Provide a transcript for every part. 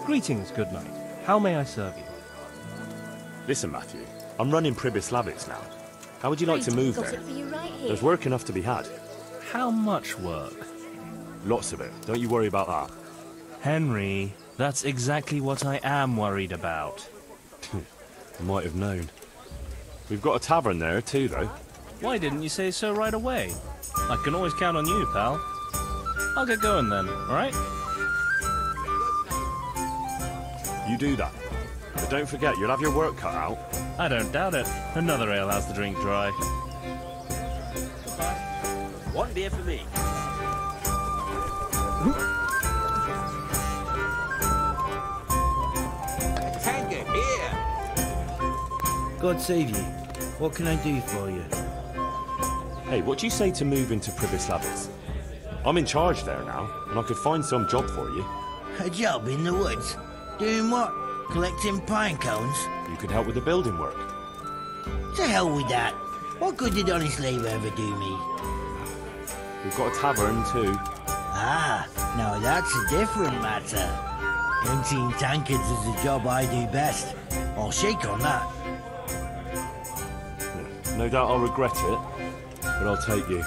Greetings, good knight. How may I serve you? Listen, Matthew, I'm running Pribyslavitz now. How would you like to move Got there? it for you right here. There's work enough to be had. How much work? Lots of it. Don't you worry about that. Henry, that's exactly what I am worried about. I might have known. We've got a tavern there too, though. Why didn't you say so right away? I can always count on you, pal. I'll get going then, alright? You do that. But don't forget, you'll have your work cut out. I don't doubt it. Another ale has to drink dry. One beer for me. A tango here. God save you. What can I do for you? Hey, what do you say to move into Pribyslavitz? I'm in charge there now, and I could find some job for you. A job in the woods? Doing what? Collecting pine cones? You could help with the building work. To hell with that. What good did honest labour ever do me? We've got a tavern too. Ah, now that's a different matter. Emptying tankards is the job I do best. I'll shake on that. No doubt I'll regret it, but I'll take you.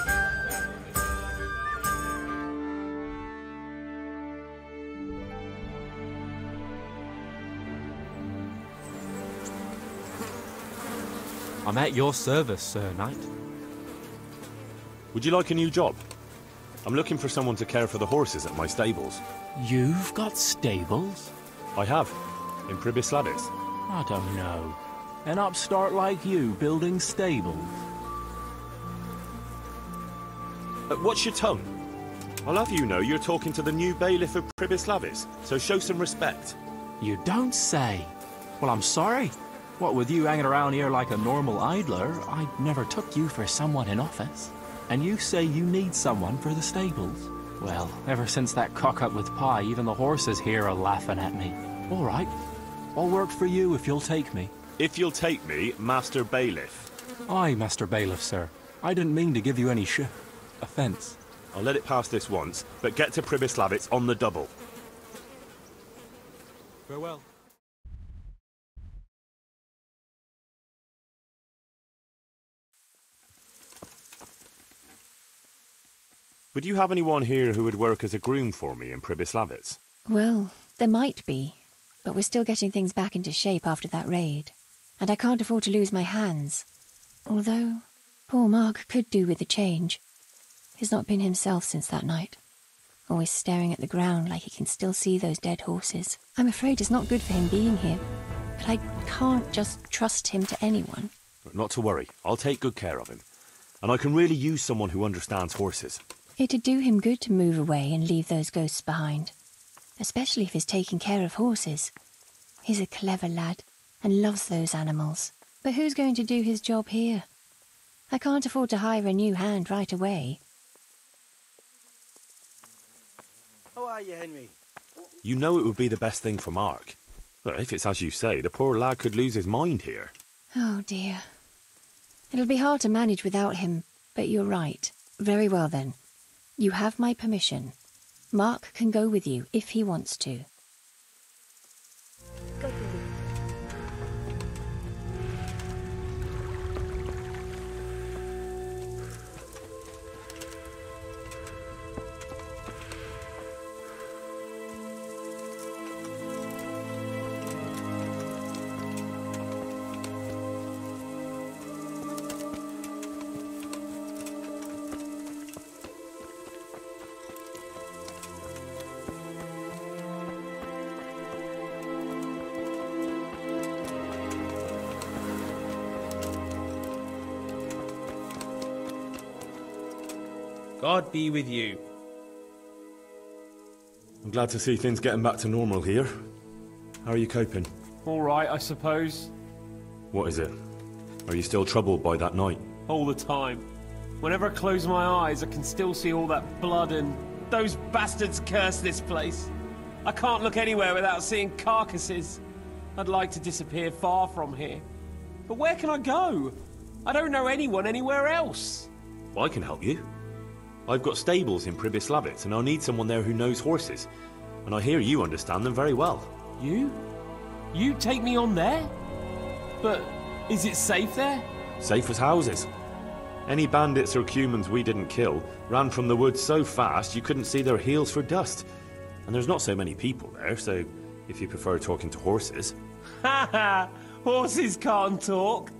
I'm at your service, Sir Knight. Would you like a new job? I'm looking for someone to care for the horses at my stables. You've got stables? I have, in Pribyslavitz. I don't know. An upstart like you building stables? What's your tongue? I'll have you know you're talking to the new bailiff of Pribyslavitz, so show some respect. You don't say. Well, I'm sorry. What with you hanging around here like a normal idler, I never took you for someone in office. And you say you need someone for the stables? Well, ever since that cock-up with Pye, even the horses here are laughing at me. All right. I'll work for you if you'll take me. If you'll take me, Master Bailiff. Aye, Master Bailiff, sir. I didn't mean to give you any offence. I'll let it pass this once, but get to Pribyslavitz on the double. Farewell. Would you have anyone here who would work as a groom for me in Pribyslavitz? Well, there might be, but we're still getting things back into shape after that raid. And I can't afford to lose my hands. Although, poor Mark could do with a change. He's not been himself since that night. Always staring at the ground like he can still see those dead horses. I'm afraid it's not good for him being here, but I can't just trust him to anyone. Not to worry, I'll take good care of him. And I can really use someone who understands horses. It'd do him good to move away and leave those ghosts behind. Especially if he's taking care of horses. He's a clever lad and loves those animals. But who's going to do his job here? I can't afford to hire a new hand right away. How are you, Henry? You know it would be the best thing for Mark. But if it's as you say, the poor lad could lose his mind here. Oh dear. It'll be hard to manage without him, but you're right. Very well then. You have my permission. Mark can go with you if he wants to. God be with you. I'm glad to see things getting back to normal here. How are you coping? All right, I suppose. What is it? Are you still troubled by that night? All the time. Whenever I close my eyes, I can still see all that blood and those bastards curse this place. I can't look anywhere without seeing carcasses. I'd like to disappear far from here. But where can I go? I don't know anyone anywhere else. I can help you. I've got stables in Pribyslavitz, and I'll need someone there who knows horses. And I hear you understand them very well. You? You take me on there? But is it safe there? Safe as houses. Any bandits or humans we didn't kill ran from the woods so fast you couldn't see their heels for dust. And there's not so many people there, so if you prefer talking to horses... Ha ha! Horses can't talk.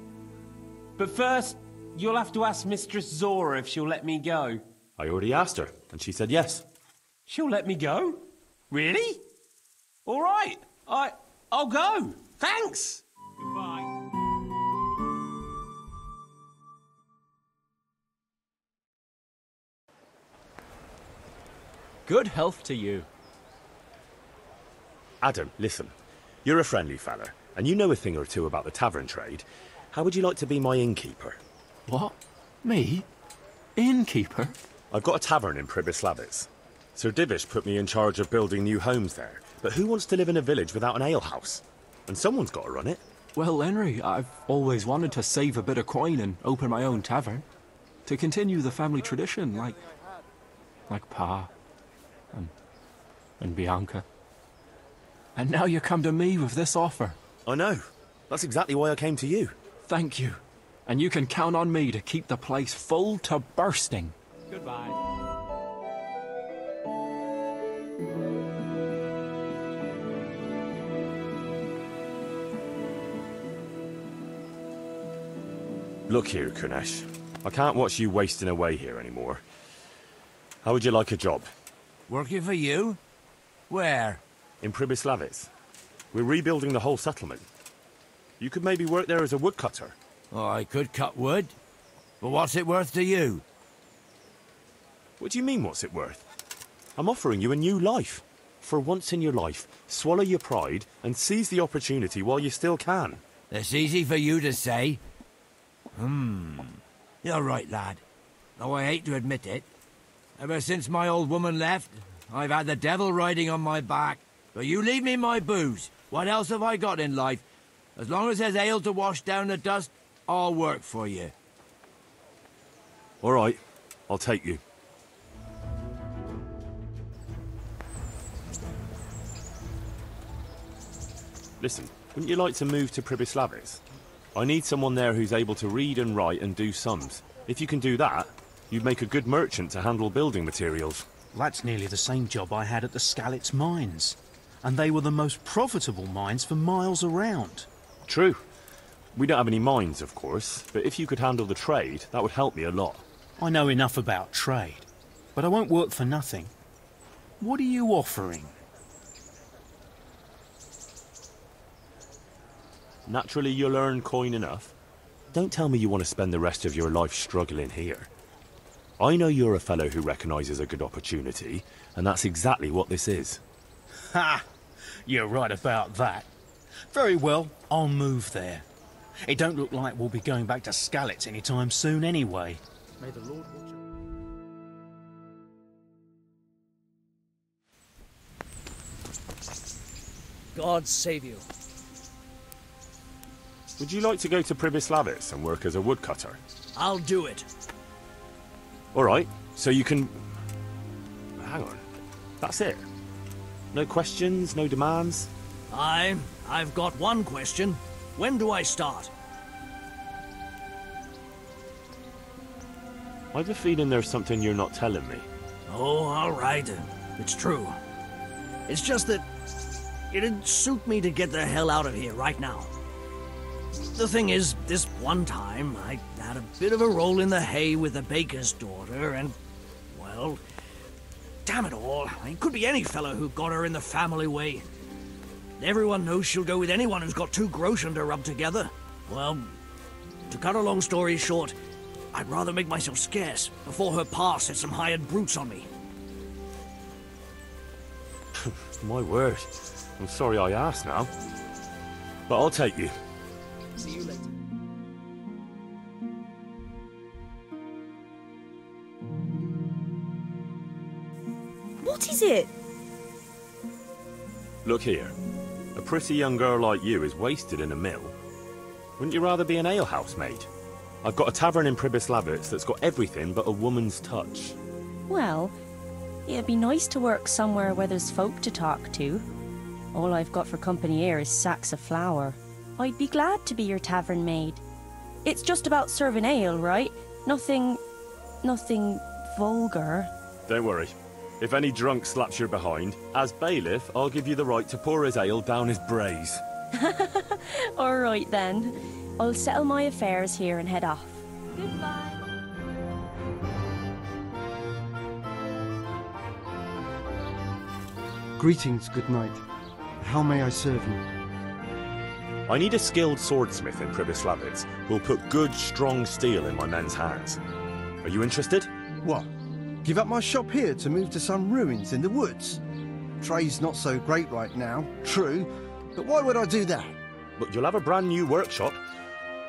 But first, you'll have to ask Mistress Zora if she'll let me go. I already asked her, and she said yes. She'll let me go? Really? All right. I'll go. Thanks. Goodbye. Good health to you. Adam, listen. You're a friendly fella, and you know a thing or two about the tavern trade. How would you like to be my innkeeper? What? Me? Innkeeper? I've got a tavern in Pribyslavitz. Sir Divish put me in charge of building new homes there. But who wants to live in a village without an alehouse? And someone's got to run it. Well, Henry, I've always wanted to save a bit of coin and open my own tavern. To continue the family tradition, like Pa and Bianca. And now you come to me with this offer. I know. That's exactly why I came to you. Thank you. And you can count on me to keep the place full to bursting. Goodbye. Look here, Kunesh. I can't watch you wasting away here anymore. How would you like a job? Working for you? Where? In Pribyslavitz. We're rebuilding the whole settlement. You could maybe work there as a woodcutter. Oh, I could cut wood. But what's it worth to you? What do you mean, what's it worth? I'm offering you a new life. For once in your life, swallow your pride and seize the opportunity while you still can. It's easy for you to say. You're right, lad. Though I hate to admit it. Ever since my old woman left, I've had the devil riding on my back. But you leave me my booze. What else have I got in life? As long as there's ale to wash down the dust, I'll work for you. All right, I'll take you. Listen, wouldn't you like to move to Pribyslavitz? I need someone there who's able to read and write and do sums. If you can do that, you'd make a good merchant to handle building materials. That's nearly the same job I had at the Skalitz mines. And they were the most profitable mines for miles around. True. We don't have any mines, of course, but if you could handle the trade, that would help me a lot. I know enough about trade, but I won't work for nothing. What are you offering? Naturally, you'll earn coin enough. Don't tell me you want to spend the rest of your life struggling here. I know you're a fellow who recognises a good opportunity, and that's exactly what this is. Ha! You're right about that. Very well, I'll move there. It don't look like we'll be going back to Skalitz anytime soon anyway. May the Lord watch over. God save you. Would you like to go to Pribyslavitz and work as a woodcutter? I'll do it. All right, so you can... Hang on. That's it? No questions, no demands? I've got one question. When do I start? I have a feeling there's something you're not telling me. Oh, all right. It's true. It's just that it'd suit me to get the hell out of here right now. The thing is, this one time, I had a bit of a roll in the hay with the baker's daughter, and, well, damn it all, it could be any fellow who got her in the family way. Everyone knows she'll go with anyone who's got 2 groschen to rub together. Well, to cut a long story short, I'd rather make myself scarce before her pa set some hired brutes on me. My word. I'm sorry I asked now. But I'll take you. See you later. What is it? Look here. A pretty young girl like you is wasted in a mill. Wouldn't you rather be an alehouse maid? I've got a tavern in Pribyslavitz that's got everything but a woman's touch. Well, it'd be nice to work somewhere where there's folk to talk to. All I've got for company here is sacks of flour. I'd be glad to be your tavern maid. It's just about serving ale, right? Nothing vulgar. Don't worry. If any drunk slaps your behind, as bailiff, I'll give you the right to pour his ale down his braes. All right, then. I'll settle my affairs here and head off. Goodbye. Greetings, good night. How may I serve you? I need a skilled swordsmith in Pribyslavitz who'll put good, strong steel in my men's hands. Are you interested? What? Give up my shop here to move to some ruins in the woods? Trade's not so great right now, true, but why would I do that? But you'll have a brand new workshop,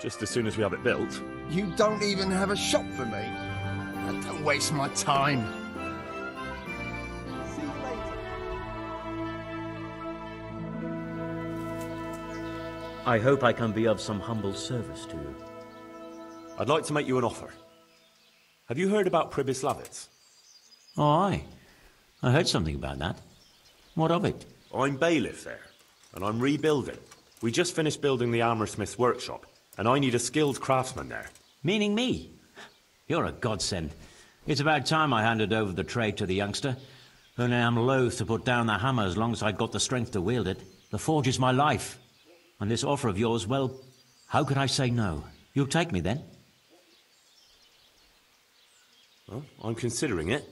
just as soon as we have it built. You don't even have a shop for me. Don't waste my time. See you later. I hope I can be of some humble service to you. I'd like to make you an offer. Have you heard about Pribyslavitz? Oh, aye. I heard something about that. What of it? I'm bailiff there, and I'm rebuilding. We just finished building the armoursmith's workshop, and I need a skilled craftsman there. Meaning me? You're a godsend. It's about time I handed over the trade to the youngster. Only I'm loath to put down the hammer as long as I've got the strength to wield it. The forge is my life. And this offer of yours, well, how could I say no? You'll take me then? Well, I'm considering it.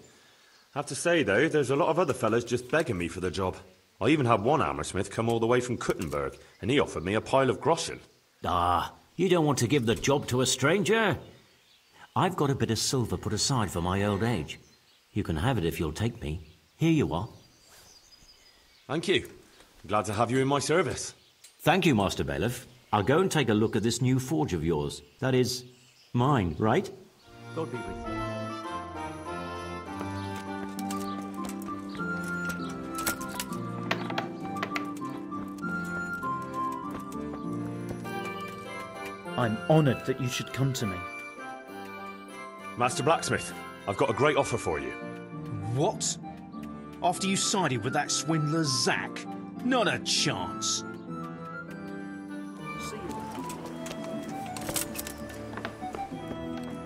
Have to say, though, there's a lot of other fellas just begging me for the job. I even had one armoursmith come all the way from Kuttenberg, and he offered me a pile of groschen. Ah, you don't want to give the job to a stranger? I've got a bit of silver put aside for my old age. You can have it if you'll take me. Here you are. Thank you. Glad to have you in my service. Thank you, Master Bailiff. I'll go and take a look at this new forge of yours. That is, mine, right? God be with you. I'm honoured that you should come to me. Master Blacksmith, I've got a great offer for you. What? After you sided with that swindler Zack? Not a chance.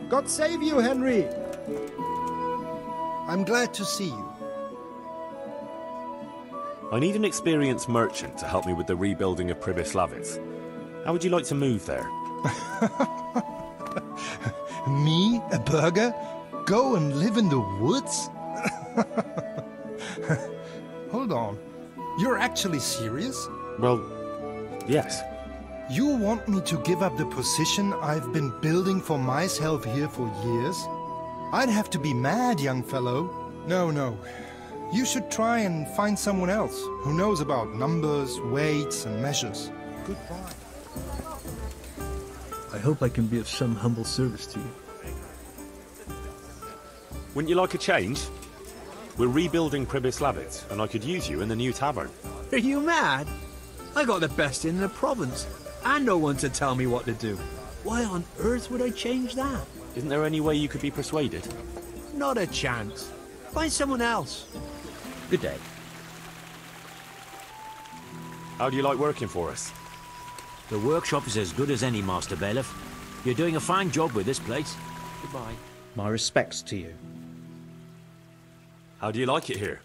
God save you, Henry! I'm glad to see you. I need an experienced merchant to help me with the rebuilding of Pribyslavitz. How would you like to move there? Me, a burger? Go and live in the woods? Hold on. You're actually serious? Well, yes. You want me to give up the position I've been building for myself here for years? I'd have to be mad, young fellow. No. You should try and find someone else who knows about numbers, weights, and measures. Goodbye. I hope I can be of some humble service to you. Wouldn't you like a change? We're rebuilding Pribyslavitz, and I could use you in the new tavern. Are you mad? I got the best in the province, and no one to tell me what to do. Why on earth would I change that? Isn't there any way you could be persuaded? Not a chance. Find someone else. Good day. How do you like working for us? The workshop is as good as any, Master Bailiff. You're doing a fine job with this place. Goodbye. My respects to you. How do you like it here?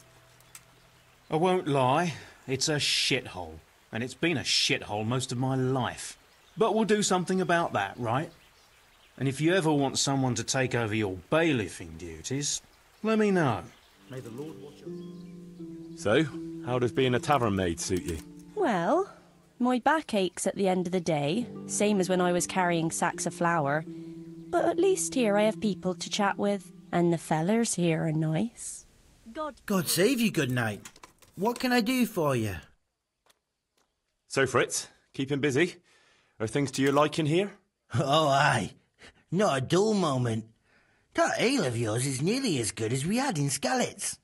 I won't lie, it's a shithole. And it's been a shithole most of my life. But we'll do something about that, right? And if you ever want someone to take over your bailiffing duties, let me know. May the Lord watch you. So, how does being a tavern maid suit you? Well, my back aches at the end of the day, same as when I was carrying sacks of flour. But at least here I have people to chat with, and the fellers here are nice. God save you, good night. What can I do for you? So, Fritz, keeping busy? Are things to your liking here? Oh, aye. Not a dull moment. That ale of yours is nearly as good as we had in Skalitz.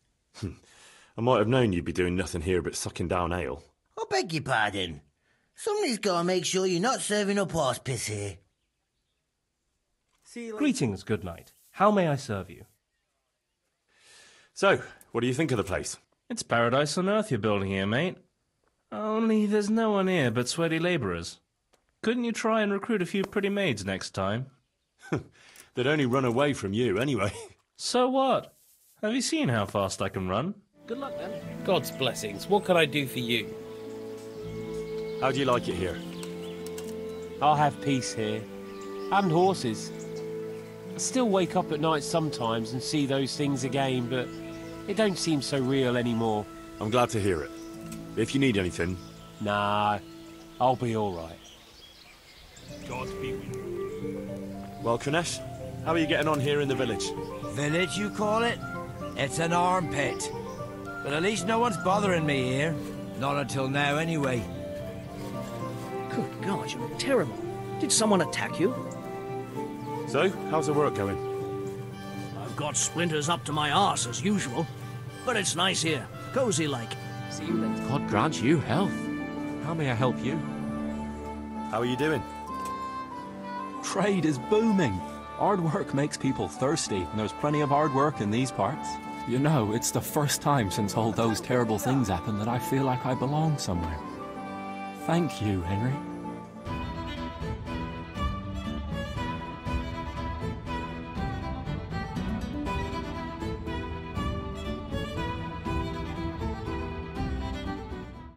I might have known you'd be doing nothing here but sucking down ale. I beg your pardon. Somebody's got to make sure you're not serving up horse piss here. Greetings, good night. How may I serve you? So, what do you think of the place? It's paradise on earth you're building here, mate. Only there's no one here but sweaty labourers. Couldn't you try and recruit a few pretty maids next time? They'd only run away from you anyway. So what? Have you seen how fast I can run? Good luck then. God's blessings. What can I do for you? How do you like it here? I'll have peace here. And horses. I still wake up at night sometimes and see those things again, but it don't seem so real anymore. I'm glad to hear it. If you need anything... Nah, I'll be all right. God be with you. Well, Kanesh, how are you getting on here in the village? Village, you call it? It's an armpit. But at least no one's bothering me here. Not until now, anyway. Good God, you're terrible. Did someone attack you? So, how's the work going? I've got splinters up to my arse as usual. But it's nice here. Cozy like. See you later. God grant you health. How may I help you? How are you doing? Trade is booming. Hard work makes people thirsty, and there's plenty of hard work in these parts. You know, it's the first time since all those terrible things happened that I feel like I belong somewhere. Thank you, Henry.